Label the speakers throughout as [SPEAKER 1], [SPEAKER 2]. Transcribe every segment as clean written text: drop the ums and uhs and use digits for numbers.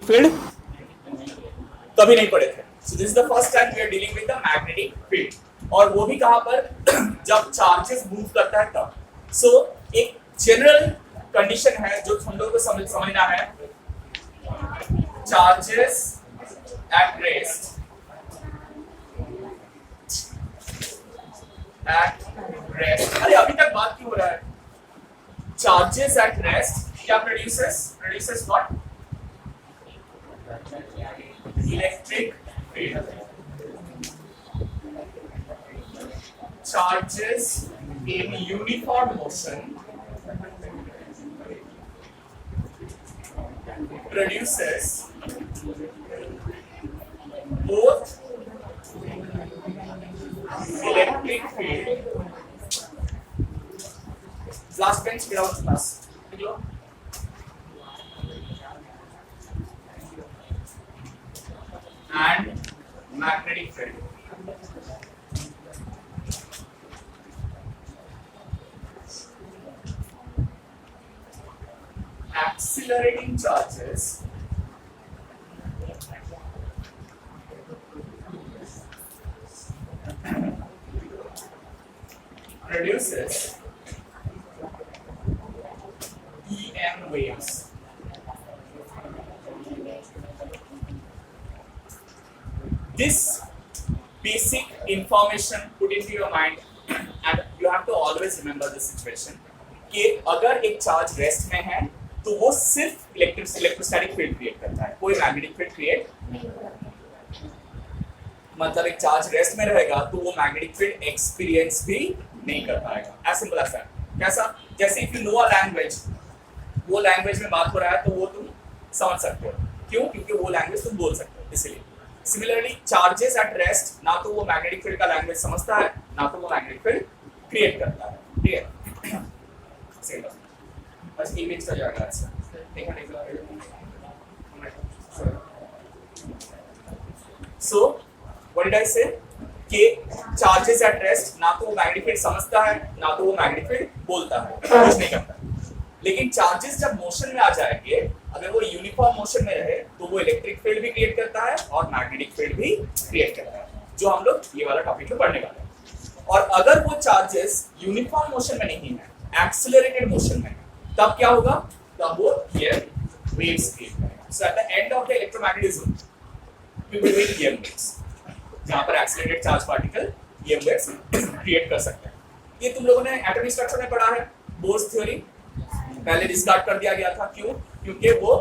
[SPEAKER 1] Field कभी नहीं पढ़े थे। So this is the first time we are dealing with the magnetic field, और वो भी कहां पर जब चार्जेस मूव करता है तब। सो एक जनरल कंडीशन है जो हम लोगों को समझना है, चार्जेस एट रेस्ट अरे अभी तक बात क्यों हो रहा है? चार्जेस एट रेस्ट क्या produces what? Electric field. Charges in uniform motion produces both electric field, last bench without class, and magnetic field. Accelerating charges produces EM waves. This basic information put into your mind, and you have to always remember this situation कि अगर एक charge rest में है तो वो सिर्फ electrostatic field create करता है, कोई मैग्नेटिक फील्ड क्रिएट नहीं करता। मतलब एक चार्ज रेस्ट में रहेगा तो वो मैग्नेटिक फील्ड एक्सपीरियंस भी नहीं कर पाएगा। As simple as that. कैसा? जैसे if you know a language, वो लैंग्वेज में बात हो रहा है तो वो तुम समझ सकते हो। क्यों? क्योंकि वो लैंग्वेज तुम बोल सकते हो, इसलिए। सिमिलरली चार्जेस एट रेस्ट ना तो वो मैग्नेटिक फील्ड का लैंग्वेज समझता है, ना तो वो मैग्नेटिक फील्ड क्रिएट करता है। ठीक है? बस इमेज का जाएगा ऐसा देखा नहीं। सो व्हाट डिड आई से कि चार्जेस एट रेस्ट ना तो वो मैग्नेटिक फील्ड समझता है, ना तो वो मैग्नेटिक फील्ड बोलता है, कुछ नहीं करता। लेकिन चार्जेस जब मोशन में आ जाएंगे, अगर वो यूनिफॉर्म मोशन में रहे तो वो इलेक्ट्रिक फील्ड भी क्रिएट करता है और मैग्नेटिक फील्ड भी क्रिएट करता है, जो हम लोग ये वाला टॉपिक में पढ़ने वाले हैं। और अगर वो चार्जेस यूनिफॉर्म मोशन में नहीं है, एक्सेलरेटेड मोशन में, तब क्या होगा? तब वो हियर वेव्स क्रिएट करेगा। So at the end of the electromagnetism we will get EM waves, जहां पर accelerated charge particle EM waves create कर सकते हैं। ये तुम लोगों ने एटॉमिक स्ट्रक्चर में पढ़ा है, बोर्स थ्योरी पहले डिस्कार्ड कर दिया गया था। क्यों? क्योंकि वो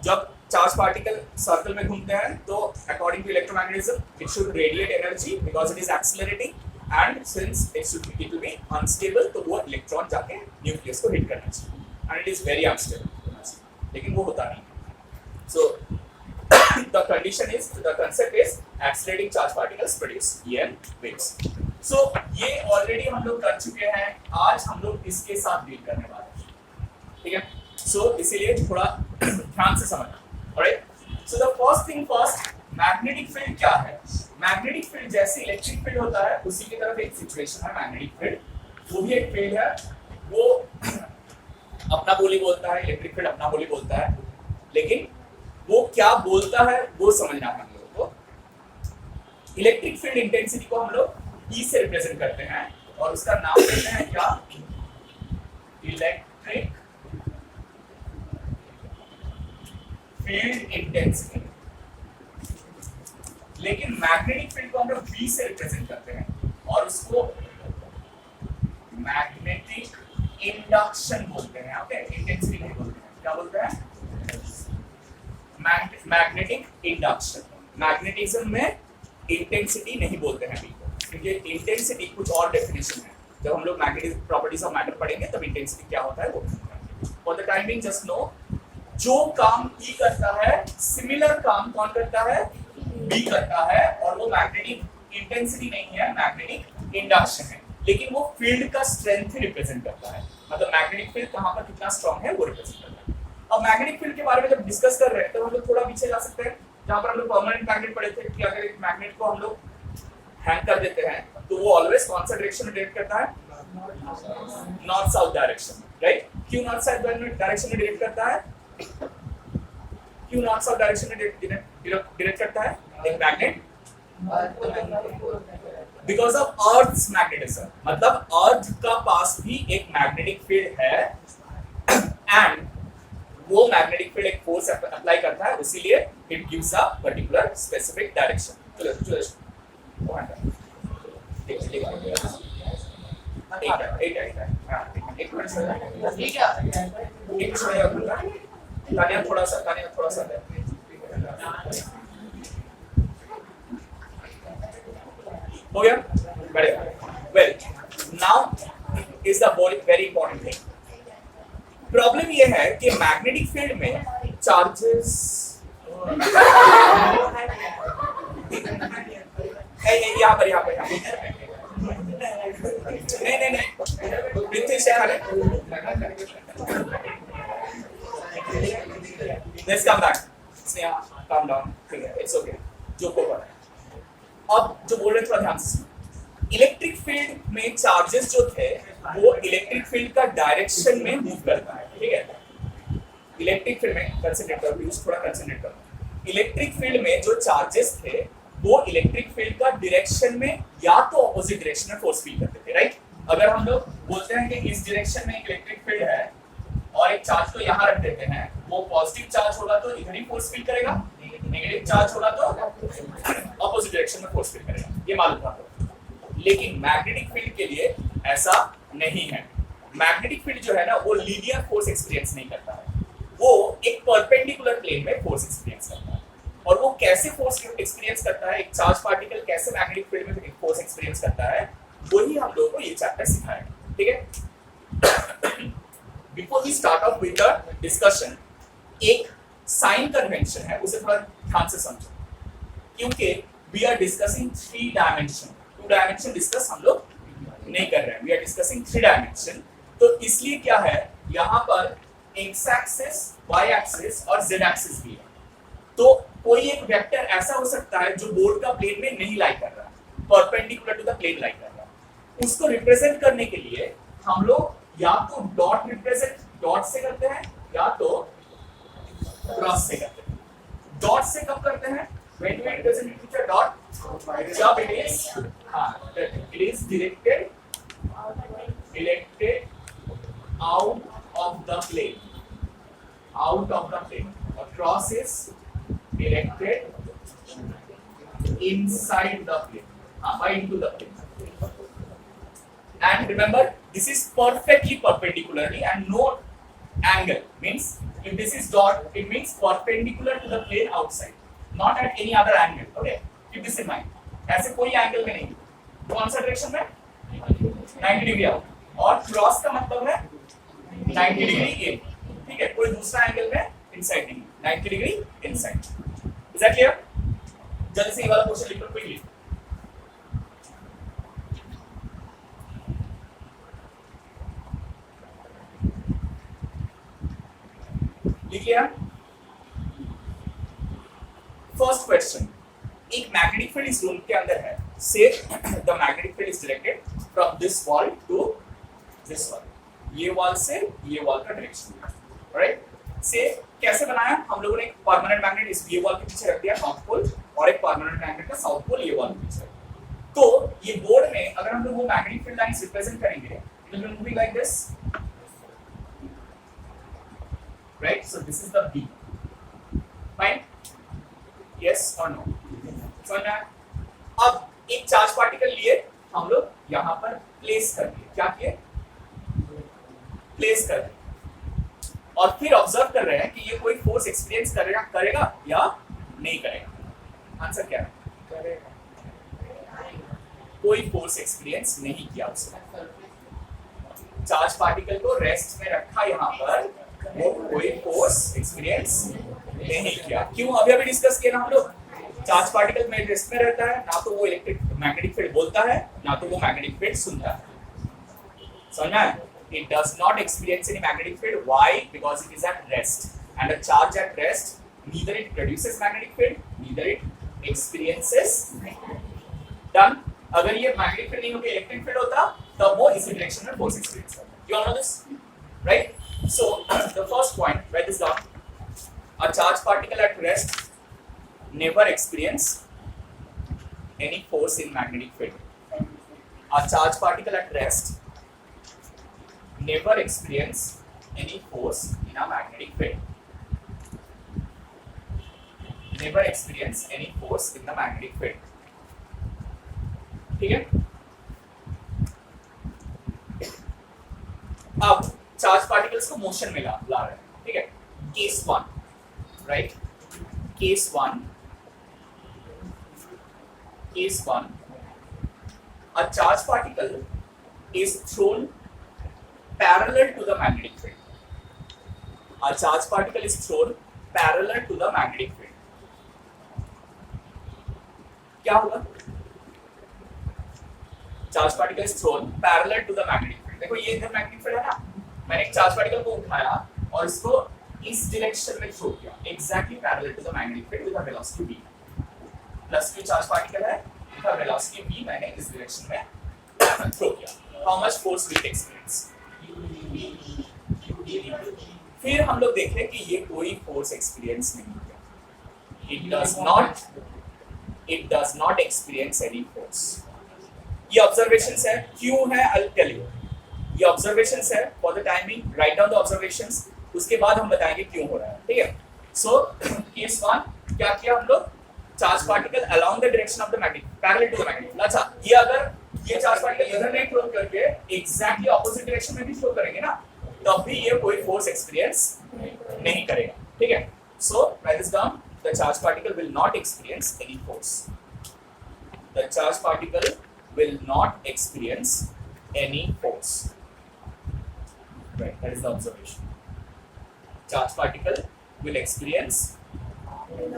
[SPEAKER 1] जब चार्ज पार्टिकल सर्कल में घूमते हैं तो according to electromagnetism it should radiate energy because it is accelerating, and since it will be unstable तो वो इलेक्ट्रॉन जाके न्यूक्लियस को हिट करना चाहिए, and it is very unstable, लेकिन वो होता नहीं। So the condition is, the concept is accelerating charge particles produce EM waves. So ये ऑलरेडी हम लोग कर चुके हैं, आज हम लोग इसके साथ डील करने वाले हैं। ठीक है? सो इसीलिए थोड़ा ध्यान से समझना। Alright? So the first thing first, magnetic field क्या है? मैग्नेटिक फील्ड जैसे इलेक्ट्रिक फील्ड होता है उसी की तरफ एक सिचुएशन है मैग्नेटिक फील्ड, वो भी एक फील्ड है, वो अपना बोली बोलता है, इलेक्ट्रिक फील्ड अपना बोली बोलता है, लेकिन वो क्या बोलता है वो समझना है हम लोगों को। इलेक्ट्रिक फील्ड इंटेंसिटी को हम लोग E से रिप्रेजेंट करते हैं और उसका नाम देते हैं क्या? Electric field intensity. लेकिन मैग्नेटिक फील्ड को हम लोग B से रिप्रेजेंट करते हैं और उसको मैग्नेटिक इंडक्शन बोलते हैं। ओके, इंटेंसिटी नहीं बोलते हैं, क्या बोलते हैं? Magnetic induction. मैग्नेटिज्म में इंटेंसिटी नहीं बोलते हैं B को, क्योंकि इंटेंसिटी कुछ और डेफिनेशन है। जब हम लोग मैग्नेटिक प्रॉपर्टीज ऑफ मैटर पढ़ेंगे तब इंटेंसिटी क्या होता है वो। For the time being just know, जो काम E करता है सिमिलर काम कौन करता है? B करता है, और वो मैग्नेटिक इंटेंसिटी नहीं है, मैग्नेटिक इंडक्शन है, लेकिन वो फील्ड का स्ट्रेंथ ही रिप्रेजेंट करता है। मतलब मैग्नेटिक फील्ड कहां पर कितना स्ट्रांग है वो रिप्रेजेंट करता है। अब मैग्नेटिक फील्ड के बारे में जब डिस्कस कर रहे हैं तो हम लोग थोड़ा पीछे जा सकते हैं, जहां पर हम लोग परमानेंट मैग्नेट पढ़े थे कि अगर एक मैग्नेट को हम लोग हैंग कर देते हैं तो वो ऑलवेज कौन सा डायरेक्शन में डायरेक्ट करता है? North south direction, right? क्यों नॉर्थ साउथ डायरेक्शन में डायरेक्ट करता है? क्यों नॉर्थ साउथ डायरेक्शन में डायरेक्ट करता है एक magnet? Because of earth's magnetism, मतलब अर्थ का पास भी एक मैग्नेटिक फील्ड है एंड वो मैग्नेटिक फील्ड एक फोर्स अप्लाई करता है, इसीलिए it gives a particular specific direction. चलो थोड़ा सा हो गया, बढ़िया। Well now is the very important thing. Problem ये है कि मैग्नेटिक फील्ड में चार्जेस यहाँ पर नहीं पृथ्वी से Let's come back. Sneha, calm down. ठीक है, it's okay. जो को है। अब जो बोल रहे थोड़ा ध्यान से। इलेक्ट्रिक फील्ड में चार्जेस जो थे, वो इलेक्ट्रिक फील्ड का डायरेक्शन में मूव करता है, ठीक है? इलेक्ट्रिक फील्ड में कंसंट्रेट करो, प्लीज थोड़ा कंसंट्रेट करो। इलेक्ट्रिक फील्ड में जो चार्जेस थे, वो इलेक्ट्रिक फील्ड का डायरेक्शन में या तो ऑपोजिट डायरेक्शन में फोर्स फील करते थे, राइट? अगर हम लोग बोलते हैं कि इस डायरेक्शन में एक इलेक्ट्रिक फील्ड है और एक चार्ज को यहाँ रख देते हैं, वो पॉजिटिव चार्ज होगा तो इधर ही फोर्स फील करेगा, नेगेटिव चार्ज होगा तो ऑपोजिट डायरेक्शन में फोर्स फील करेगा, ये मालूम था। लेकिन मैग्नेटिक फील्ड के लिए ऐसा नहीं है। मैग्नेटिक फील्ड जो है ना, वो लीनियर फोर्स एक्सपीरियंस नहीं करता है, वो एक परपेंडिकुलर प्लेन में फोर्स एक्सपीरियंस करता है। और वो कैसे फोर्स एक्सपीरियंस करता है, एक चार्ज पार्टिकल कैसे मैग्नेटिक फील्ड में फोर्स एक्सपीरियंस करता है, वही हम लोगों को ये चैप्टर सिखाएगा, ठीक है? Before we start off with the discussion, एक साइन कन्वेंशन है, उसे थोड़ा ध्यान से समझो, क्योंकि we are discussing 3 dimension, 2 dimension discuss हम लोग नहीं कर रहे हैं, वी आर डिस्कसिंग 3 डायमेंशन। तो इसलिए क्या है, यहाँ पर एक्स एक्सिस, वाई एक्सिस और जेड एक्सिस भी है। तो कोई एक वेक्टर ऐसा हो सकता है जो बोर्ड का प्लेन में नहीं लाई कर रहा, परपेंडिकुलर टू द प्लेन लाई कर रहा, उसको रिप्रेजेंट करने के लिए हम लोग या तो डॉट रिप्रेजेंट डॉट से करते हैं या तो क्रॉस से करते हैं। डॉट से कब करते हैं? when we represent with a dot, जब it is directed out of the plane, or cross is directed inside the plane, into the plane. And remember, this is perfectly perpendicularly and no angle, means if this is dot, it means perpendicular to the plane outside, not at any other angle. Okay, keep this in mind. ऐसे कोई angle में नहीं, कौन सा direction में? 90 degree out, और cross का मतलब है 90 डिग्री इन, ठीक है? कोई दूसरा एंगल में इनसाइड नहीं, 90 degree inside. Is that clear? जल्दी से ये वाला क्वेश्चन लिख लो क्विकली। लिख लिया? फर्स्ट क्वेश्चन, एक मैग्नेटिक फील्ड इस रूम के अंदर है, say the magnetic field is directed from this wall to this wall, ये वॉल से ये वॉल का डायरेक्शन, राइट? से कैसे बनाया हम लोगों ने? एक परमानेंट मैग्नेट इस ये वॉल के पीछे रख दिया नॉर्थ पोल, और एक परमानेंट मैग्नेट का साउथ पोल ये वॉल के पीछे। तो ये बोर्ड में अगर हम लोग वो मैग्नेटिक फील्ड लाइंस रिप्रेजेंट करेंगे, it will be moving like this, right? So this is the B. Fine? Yes or no? So now, अब एक चार्ज पार्टिकल लिए हम लोग यहाँ पर प्लेस कर दिए, क्या किए? प्लेस कर दिए, और फिर ऑब्जर्व कर रहे हैं कि ये कोई फोर्स एक्सपीरियंस करेगा या नहीं करेगा। आंसर क्या है? कोई फोर्स एक्सपीरियंस नहीं किया उसने। चार्ज पार्टिकल को रेस्ट में रखा यहाँ पर, वो कोई फोर्स एक्सपीरियंस नहीं किया। क्यों? अभी डिस्कस किया ना हम लोग, चार्ज पार्टिकल में रेस्ट में रहता है, ना तो वो इलेक्ट्रिक मैग्नेटिक फील्ड बोलता है, ना तो वो मैग्नेटिक फील्ड सुनता है। समझना है? It does not experience any magnetic field. Why? Because it is at rest, and a charge at rest, neither it produces magnetic field, neither it experiences. Done? अगर ये मैग्नेटिक फील्ड नहीं होकर electric field होता, तब वो इसी direction में force experience करता। You all know this, right? So the first point, write this down. A charged particle at rest never experience any force in magnetic field. A charged particle at rest never experience any force in a magnetic field. Never experience any force in the magnetic field. ठीक है? अब charge particles को motion में ला रहे हैं, ठीक है? Case 1, right? Case 1, a charged particle is thrown parallel to the magnetic field. A charged particle is thrown parallel to the magnetic field. क्या होगा? Charge particle is thrown parallel to the magnetic field. देखो ये इधर magnetic field है ना, मैंने एक charge particle को उठाया और इसको इस डायरेक्शन में थ्रो किया, exactly parallel to the magnetic field with a velocity v। Plus q charge particle है, विद अ वेलोसिटी v मैंने इस डायरेक्शन में थ्रो किया। How much force will it experience? फिर हम लोग देख रहे हैं कि ये कोई फोर्स एक्सपीरियंस नहीं किया। It does not experience any force. ये ऑब्जर्वेशंस है, क्यों है आई विल टेल यू। ये ऑब्जर्वेशंस है for the time being, write down the observations, उसके बाद हम बताएंगे क्यों हो रहा है, ठीक है? सो केस 1 क्या किया हम लोग? Charge particle along the direction of the magnetic parallel to the magnetic. अच्छा, ये अगर ये चार्ज पार्टिकल इधर नहीं थ्रो करके एग्जैक्टली ऑपोजिट डायरेक्शन में भी थ्रो करेंगे ना, तब भी ये कोई फोर्स एक्सपीरियंस नहीं करेगा, ठीक है? So write this down, the charge particle will not experience any force. The charged particle will not experience any force. Right, that is the observation. Charged particle will experience will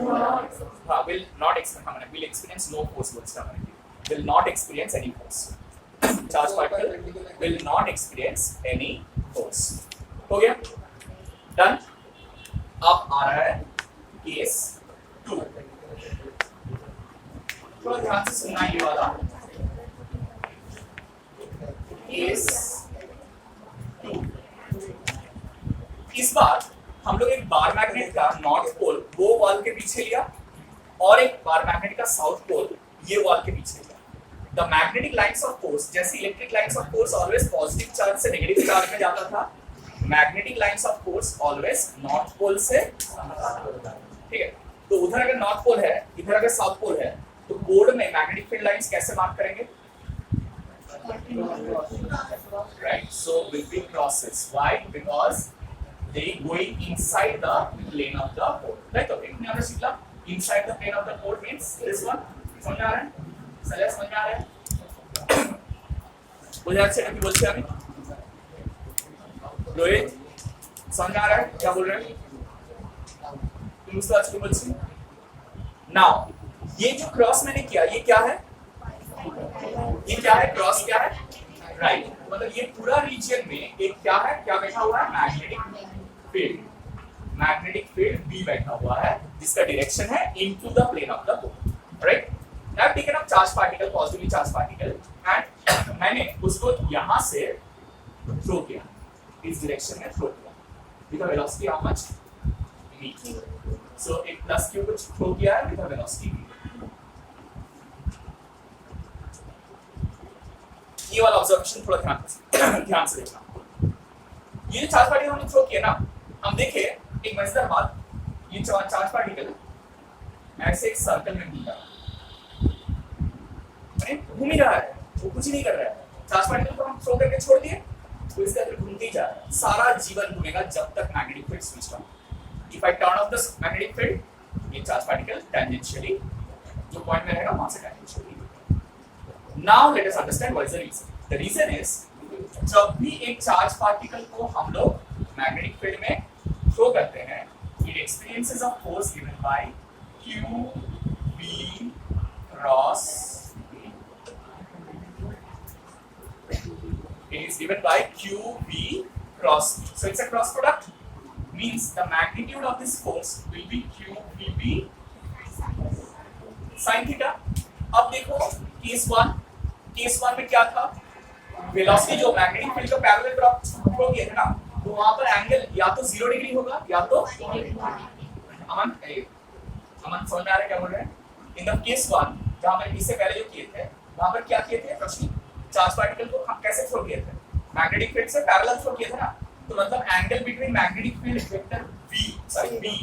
[SPEAKER 1] experience no force whatsoever. Will not experience any force. Charged particle will not experience any force. हो गया? Done. अब आ रहा है case 2। थोड़ा ध्यान से सुनना ये वाला केस 2। इस बार हम लोग एक बार मैग्नेट का नॉर्थ पोल वो वॉल के पीछे लिया और एक बार मैग्नेट का साउथ पोल ये वॉल के पीछे लिया। The magnetic lines of force, जैसे electric lines of force always positive charge से नेगेटिव चार्ज में जाता था, magnetic lines of force always north pole से, ठीक है? तो उधर अगर नॉर्थ पोल है, इधर अगर साउथ पोल है, तो बोर्ड में मैग्नेटिक फील्ड लाइंस कैसे मार्क करेंगे? Right, so will be crosses. Why? Because they going inside the plane of the pole. Right? Okay. हमने अगर सीखा inside the plane of the pole means this one. समझ आ रहा है? समझ में आ रहा है? बुझा अच्छे की बोलते हैं अभी? रोहित समझ आ रहा है क्या बोल रहे हैं? तुम उसका अच्छे बोलते हैं? Now ये जो क्रॉस मैंने किया ये क्या है? ये क्या है? क्रॉस क्या है? राइट, मतलब ये पूरा रीजन में एक क्या है? क्या बैठा हुआ है? Magnetic field. Magnetic field B बैठा हुआ है जिसका डायरेक्शन है into the plane of the pole, right? I have taken up charge particle, positively charge particle, and मैंने उसको यहां से थ्रो किया, इस डायरेक्शन में थ्रो किया with a velocity how much? v। सो एक प्लस q को थ्रो किया है विद अ वेलोसिटी v। ये वाला ऑब्जर्वेशन थोड़ा ध्यान से देखना। ये चार्ज पार्टिकल हमने थ्रो किया ना, हम देखे एक मजेदार बात, ये चार्ज पार्टिकल ऐसे एक सर्कल में घूम रहा है, घूम ही रहा है, वो कुछ नहीं कर रहा है। चार्ज पार्टिकल को हम थ्रो करके छोड़ दिए तो इसके अंदर घूमते ही जा रहा है, सारा जीवन घूमेगा जब तक magnetic field switch on. If I turn off the magnetic field, ये चार्ज पार्टिकल टेंजेंशियली जो पॉइंट में रहेगा वहां से tangentially. Now let us understand what is the reason. The reason is जब भी एक चार्ज पार्टिकल को हम लोग मैग्नेटिक फील्ड में थ्रो करते हैं, it experiences a force given by QB cross B. It is given by QB cross B. So it's a cross product. Means the magnitude of this force will be QBB sin theta. अब देखो case 1 में क्या था? Velocity जो magnetic field का parallel drop हो गया है ना, तो वहां पर एंगल या तो 0 डिग्री होगा या तो अमन समझ में आ रहा है क्या बोल रहे हैं? इन द केस 1 जहां पर इससे पहले जो किए थे वहां पर क्या किए थे रोशनी? चार्ज पार्टिकल को हम कैसे थ्रो किए थे? मैग्नेटिक फील्ड से पैरेलल थ्रो किए थे ना, तो मतलब angle between magnetic field vector v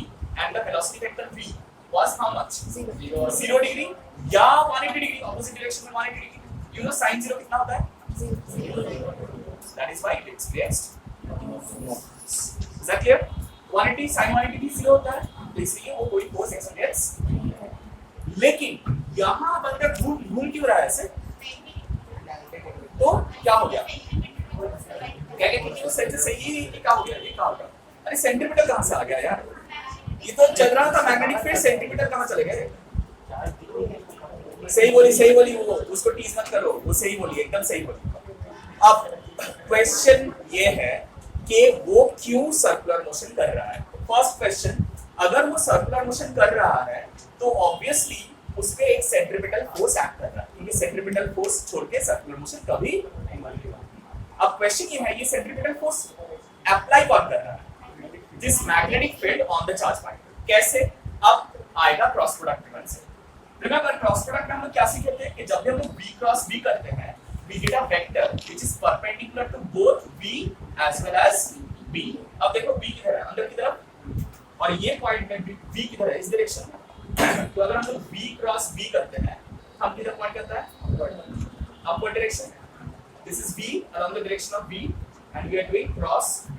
[SPEAKER 1] and the velocity vector v was how much? 0 degree या 180 degree, opposite direction में 180 degree. You know sin 0 कितना होता है? 0. That is why it experienced. Is that clear? 180 sin 180 भी 0 होता है, तो इसलिए वो कोई फोर्स एक्सपीरियंस। लेकिन यहाँ बंदा घूम क्यों रहा है ऐसे? तो क्या हो गया? क्या कहते हैं? सेंटर सही है, क्या हो गया? ये क्या हो गया? अरे सेंटीमीटर कहाँ से आ गया यार? ये तो चल रहा था मैग्नेटिक फील्ड, सेंटीमीटर कहाँ चले गए? सही बोली वो, उसको टीज मत करो, वो सही बोली, एकदम सही बोली। अब क्वेश्चन ये है कि वो क्यों सर्कुलर मोशन कर रहा है। फर्स्ट क्वेश्चन, अगर वो सर्कुलर मोशन कर रहा है तो ऑब्वियसली उस पे एक सेंट्रीपिटल फोर्स एक्ट कर रहा है, क्योंकि सेंट्रीपिटल फोर्स छोड़ के सर्कुलर मोशन कभी नहीं बनेगा। अब क्वेश्चन ये है, ये सेंट्रीपिटल फोर्स अप्लाई कौन कर रहा है? This magnetic field on the charge particle. कैसे? अब आएगा cross product concept. Remember cross product में हम लोग क्या सीखे थे कि जब भी हम लोग b क्रॉस b करते हैं, we get a vector which is perpendicular to both b as well as b। अब देखो b किधर है? अंदर की तरफ, और ये पॉइंट में b किधर है? इस डायरेक्शन में। तो अगर हम लोग b क्रॉस b करते हैं, हम किधर पॉइंट करता है? Upward direction. This is b along the direction of b and we are doing cross b।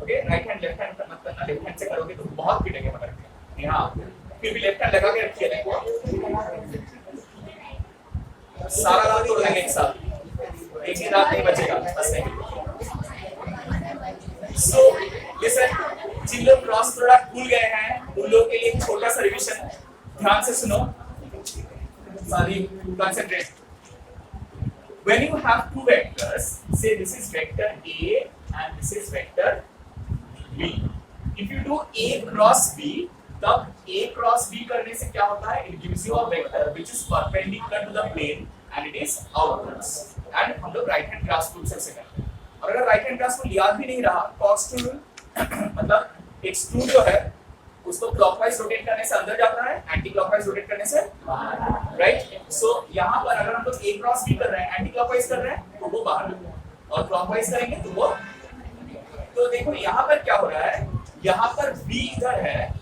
[SPEAKER 1] Okay, right hand left hand मत करना, लेफ्ट हैंड से करोगे तो बहुत पिटेंगे पकड़ के। यहाँ फिर भी लेफ्ट हैंड लगा के रखिए, देखो सारा रात तोड़ देंगे एक साथ, एक ही रात नहीं बचेगा बस नहीं। सो लिसन, जिन लोग क्रॉस प्रोडक्ट भूल गए हैं उन लोगों के लिए एक छोटा सा रिवीजन, ध्यान से सुनो, सारी concentrate. When you have two vectors, say this is vector A and this is vector B. If you do A cross B, तब A cross B करने से क्या होता है? It gives you a vector which is perpendicular to the plane and it is outwards. And हम लोग right hand grasp rule से करते हैं। और अगर right hand grasp rule याद भी नहीं रहा, Cox rule मतलब एक स्क्रू जो है उसको क्लॉकवाइज रोटेट करने से अंदर जाता है, एंटी क्लॉकवाइज रोटेट करने से बाहर, राइट? सो यहाँ पर अगर हम लोग A क्रॉस B कर रहे हैं, एंटी क्लॉकवाइज कर रहे हैं तो वो बाहर, और क्लॉकवाइज करेंगे तो वो। तो देखो यहाँ पर क्या हो रहा है, यहाँ पर B इधर है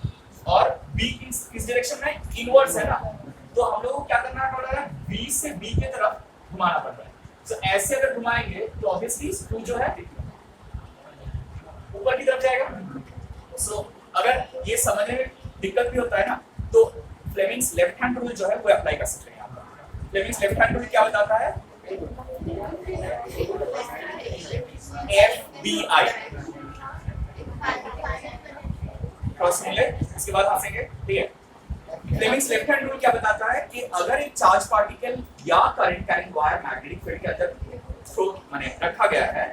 [SPEAKER 1] और B किस डायरेक्शन में? इनवर्ड्स है ना, तो हम लोगों को क्या करना पड़ रहा है? B से B की तरफ घुमाना पड़ रहा है। तो ऐसे अगर घुमाएंगे तो ऑब्वियसली स्क्रू जो है ऊपर की तरफ जाएगा। सो अगर ये समझने में दिक्कत भी होता है ना, तो फ्लेमिंग्स लेफ्ट हैंड रूल जो है वो अप्लाई कर सकते हैं यहाँ पर। फ्लेमिंग्स लेफ्ट हैंड रूल क्या बताता है? FBI क्रॉस मिले, इसके बाद हंसेंगे, ठीक है? फ्लेमिंग्स लेफ्ट हैंड रूल क्या बताता है कि अगर एक चार्ज पार्टिकल या current carrying wire magnetic field के अंदर थ्रो माने रखा गया है,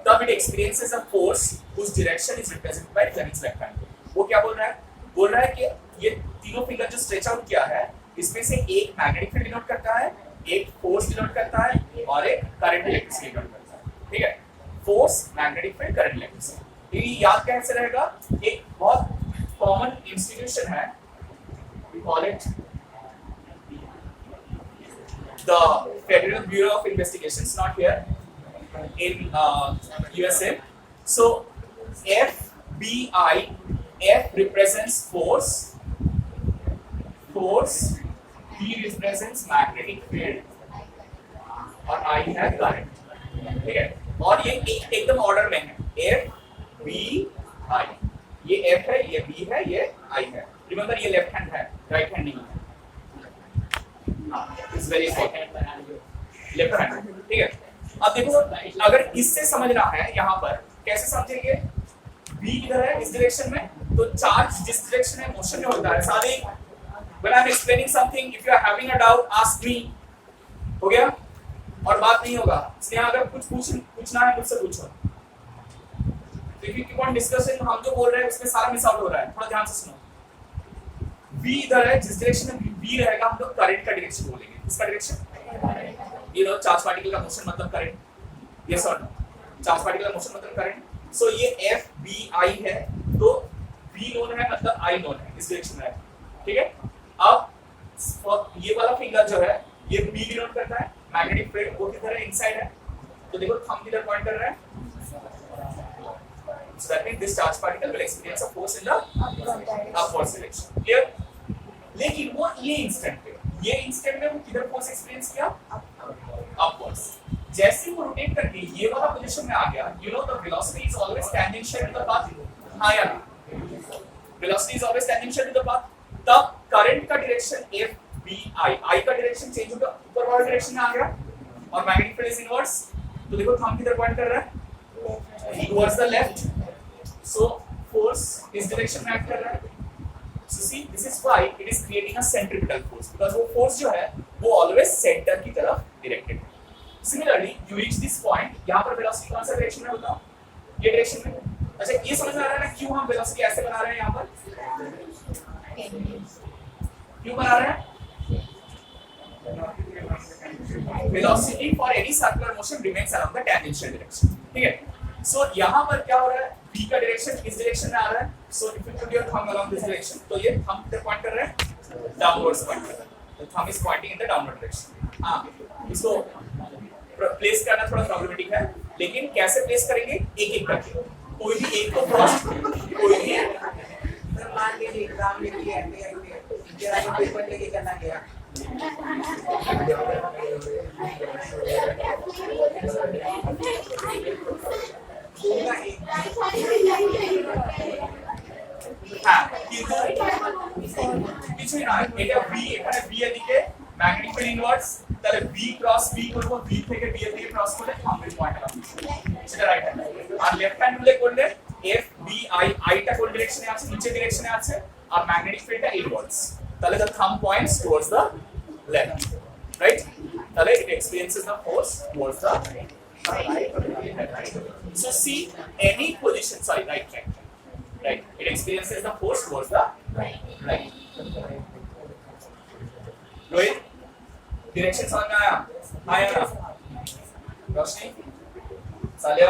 [SPEAKER 1] तब it experiences a force whose direction is represented by Fleming's left hand। वो क्या बोल रहा है? बोल रहा है कि ये तीनों फिंगर जो स्ट्रेच आउट किया है, इसमें से एक मैग्नेटिक फील्ड डिनोट करता है, एक फोर्स डिनोट करता है और एक करंट इलेक्ट्रिसिटी डिनोट करता है, ठीक है? Force, magnetic field, current electricity. ये याद कैसे रहेगा? एक बहुत कॉमन इंस्टीट्यूशन है, we call it the Federal Bureau of Investigations, not here in USA। So FBI, F represents force, B represents magnetic field और I है current, ठीक है? और ये एकदम ऑर्डर में है, F B I। ये F है, ये B है, ये I है। रिमेंबर ये लेफ्ट हैंड है, राइट हैंड नहीं है। हाँ, it's very important, left hand, ठीक है? अब देखो, अगर इससे समझना है यहाँ पर कैसे समझेंगे? B इधर है इस डायरेक्शन में, तो चार्ज जिस डायरेक्शन में मोशन में होता है, सारे when I'm explaining something, if you are having a doubt, ask me। हो गया? और बात नहीं होगा, इसलिए अगर कुछ पूछना है मुझसे पूछो। तो if you keep on discussing, हम जो बोल रहे हैं उसमें सारा मिस आउट हो रहा है, थोड़ा ध्यान से सुनो। B इधर है, जिस डायरेक्शन में B रहेगा हम लोग करंट का डायरेक्शन बोलेंगे। किसका डायरेक्शन? ये लो, चार्ज पार्टिकल का मोशन मतलब करंट, यस और नो? चार्ज पार्टिकल का मोशन मतलब करंट। सो ये FBI है, तो B B नोन है मतलब I नोन है, इस डायरेक्शन में है, ठीक है। अब ये वाला फिंगर जो है ये B डिनोट करता है, मैग्नेटिक फील्ड वो किधर है, इनसाइड है, तो देखो थंब किधर पॉइंट कर रहा है, so that means this charge particle will experience a force in the upward direction, clear। लेकिन वो ये इंस्टेंट में वो किधर फोर्स एक्सपीरियंस किया, अपवर्ड्स। जैसे वो रोटेट करके ये वाला पोजीशन में आ गया, you know the velocity is always tangential to the path, हां या velocity is always tangential to the path, तब करंट का डायरेक्शन एफ बी आई का डायरेक्शन चेंज होकर ऊपर वाले डायरेक्शन में आ गया, और मैग्नेटिक फील्ड इज इनवर्स, तो देखो थंब किधर पॉइंट कर रहा है, towards the left, so force इस डायरेक्शन में एक्ट कर रहा है। So see, this is why it is creating a centripetal force, because वो force जो है वो always center की तरफ directed है। Similarly, you reach this point, यहाँ पर velocity कौन सा direction में होता है, ये direction में। अच्छा ये समझ में आ रहा है ना क्यों हम velocity ऐसे बना रहे हैं यहाँ पर, क्यों बना रहे हैं? Velocity for any circular motion remains along the tangential direction, ठीक है। So यहाँ पर क्या हो रहा है, B का डायरेक्शन इस डायरेक्शन में आ रहा है, so if you put your thumb along this direction, तो ये thumb किधर पॉइंट कर रहा है, डाउनवर्ड्स पॉइंट कर रहा है, तो thumb is pointing in the downward direction। हाँ, इसको प्लेस करना थोड़ा प्रॉब्लमेटिक है, लेकिन कैसे प्लेस करेंगे, एक-एक करके, कोई भी एक को क्रॉस, कोई भी
[SPEAKER 2] मान लीजिए एग्जाम में दिया है जरा पेपर लेके करना गया
[SPEAKER 1] হ্যাঁ কিন্তু কিছুই নয়, এটা B, এখানে B এদিকে ম্যাগনেটিক ফিল্ড ইনভার্স, তাহলে B ক্রস B করব, B থেকে B এর দিকে ক্রস করলে থাম্বের পয়েন্ট হবে, সেটা রাইট হ্যান্ড। আর লেফট হ্যান্ড রুলে করলে F B I টা কোন ডাইরেকশনে আছে, নিচে ডাইরেকশনে আছে, আর ম্যাগনেটিক ফিল্ডটা ইনভার্স, তাহলে the thumb points towards the left, right, তাহলে it experiences the force towards the right। So see any position, sorry, right, it experiences the force towards the right। Rohit direction समझ में आया ना, रोशनी सालिया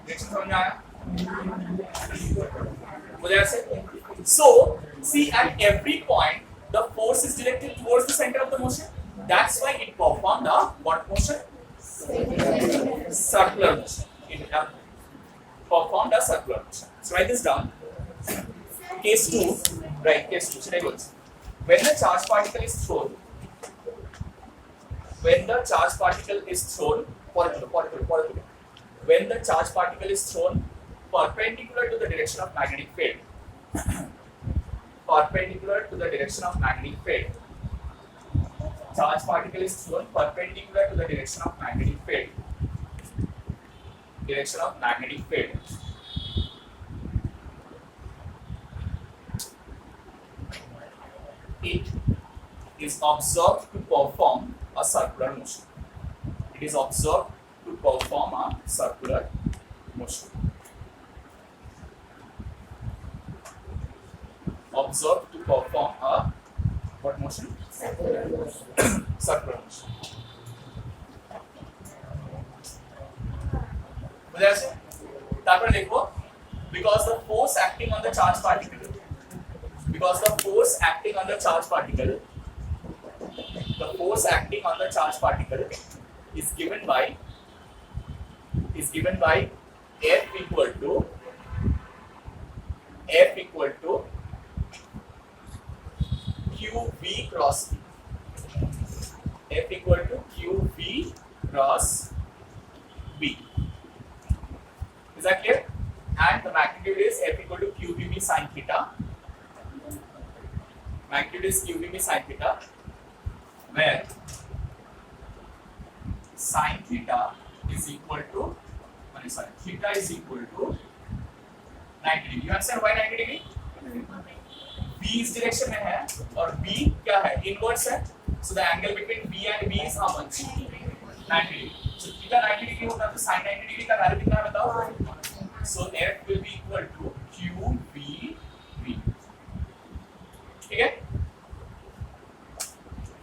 [SPEAKER 1] डायरेक्शन समझ में आया मुझे ऐसे। So see at every point the force is directed towards the center of the motion, that's why it performed a what motion, circular motion, it performed a circular motion। So write this down, case 2, right, case 2 should I go, when the charge particle is thrown, when the charge particle is thrown when the charge particle is thrown perpendicular to the direction of magnetic field, perpendicular to the direction of magnetic field, charge particle is thrown perpendicular to the direction of magnetic field, direction of magnetic field, it is observed to perform a circular motion, it is observed to perform a circular motion, observed to perform a what motion, circular motion। বুঝে আছে, তারপরে লিখবো because the force acting on the charge particle, because the force acting on the charge particle, the force acting on the charge particle is given by F equal to QV cross B, F equal to QV cross B, is that clear? And the magnitude is F equal to QVB sin theta, magnitude is QVB sin theta, where sin theta is equal to theta is equal to 90 degree। You understand why 90 degree? B इस direction में है और B क्या है, inverse है, so the angle between B and B is how much, 90 degree। so theta 90 degree होता है तो sin 90 degree का वैल्यू कितना है बताओ, so F will be equal to QVB, ठीक है,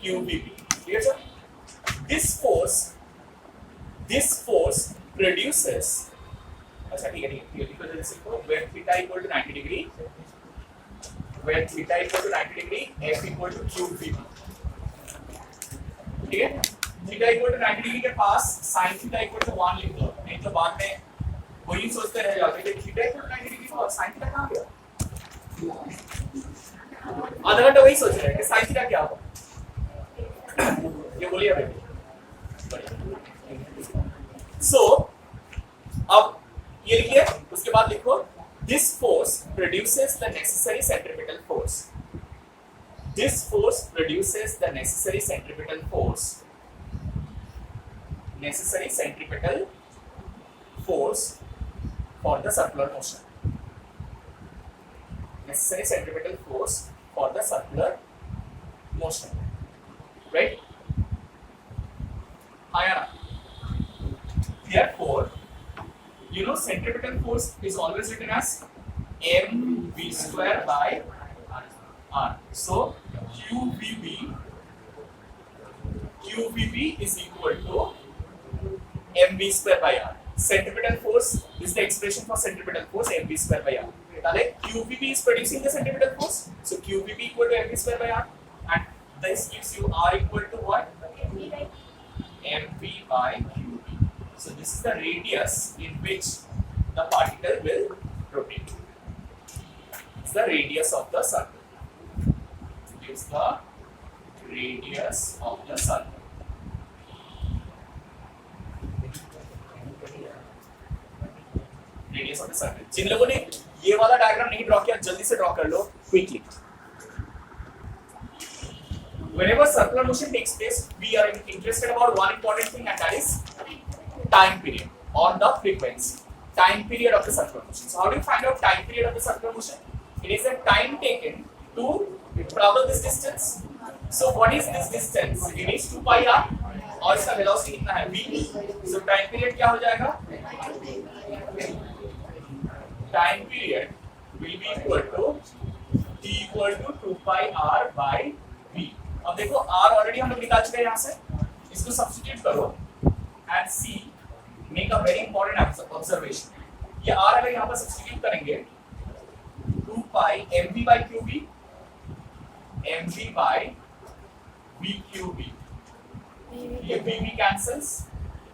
[SPEAKER 1] QVB, clear sir? This force produces, अच्छा ठीक है, where theta equal to 90 degree, where theta equal to 90 degree, f equal to cube v. ठीक है, थीटा इक्वल टू 90 डिग्री के पास sin theta equal to 1 लिख लो, नहीं तो बाद में वही सोचते रह जाओगे कि थीटा इक्वल टू 90 डिग्री और sin थीटा कहां गया। आधा घंटा वही सोच रहे हैं कि sin थीटा क्या होगा। ये बोलिए बेटी। सो अब ये लिखिए, उसके बाद लिखो this force produces the necessary centripetal force. This force produces the necessary centripetal force. Necessary centripetal force for the circular motion. Necessary centripetal force for the circular motion. Right? Ayana. Therefore, you know centripetal force is always written as mv square by r. So QVB is equal to mv square by r. Centripetal force is the expression for centripetal force mv square by r. Like QVB is producing the centripetal force, so QVB equal to mv square by r, and this gives you r equal to what? mv by qb. So this is the radius in which the particle will rotate. It's the radius of the circle. It's the radius of the circle. Radius of the circle. जिन लोगों ने ये वाला diagram नहीं draw किया, जल्दी से draw कर लो quickly. Whenever circular motion takes place, we are interested about one important thing, and that is time period or the frequency. Time period of the circular motion. So how do you find out time period of the circular motion? It is the time taken to travel this distance. So what is this distance? It is 2 pi r और इसका velocity कितना है v. So time period क्या हो जाएगा? Time period will be equal to t equal to 2 pi r by v. अब देखो r already हम लोग निकाल चुके हैं यहाँ से, इसको सब्स्टिट्यूट करो and see, make a very important observation. ये r अगर यहाँ पर सब्स्टिट्यूट करेंगे 2 pi mv by qb, mv by v qb, ये vv cancels,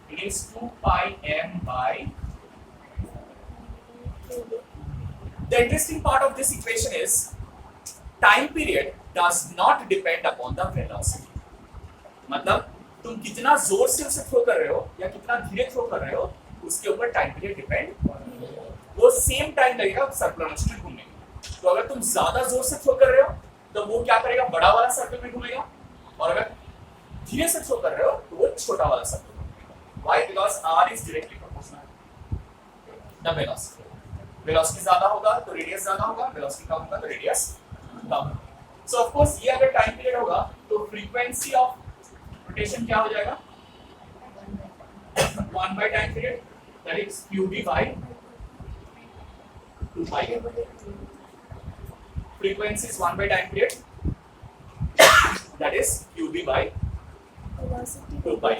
[SPEAKER 1] it is 2 pi m by. The interesting part of this equation is time period does not depend upon the velocity. मतलब तुम कितना जोर से उसे throw कर रहे हो या कितना धीरे थ्रो कर रहे हो, उसके ऊपर टाइम पीरियड डिपेंड, वो सेम टाइम लगेगा सर्कुलर मोशन घूमने में। तो अगर तुम ज्यादा जोर से थ्रो कर रहे हो तो वो क्या करेगा, बड़ा वाला सर्कल में घूमेगा, और अगर धीरे से थ्रो कर रहे हो तो वो छोटा वाला सर्कल में घूमेगा। Why? Because r is directly proportional the velocity. Velocity ज्यादा होगा तो रेडियस ज्यादा होगा, वेलोसिटी कम होगा तो radius come. So of course ये अगर टाइम पीरियड होगा तो फ्रीक्वेंसी ऑफ रोटेशन क्या हो जाएगा, 1 by time period, that is qb by 2 pi. Frequency is 1 by time period, that is qb by 2 pi.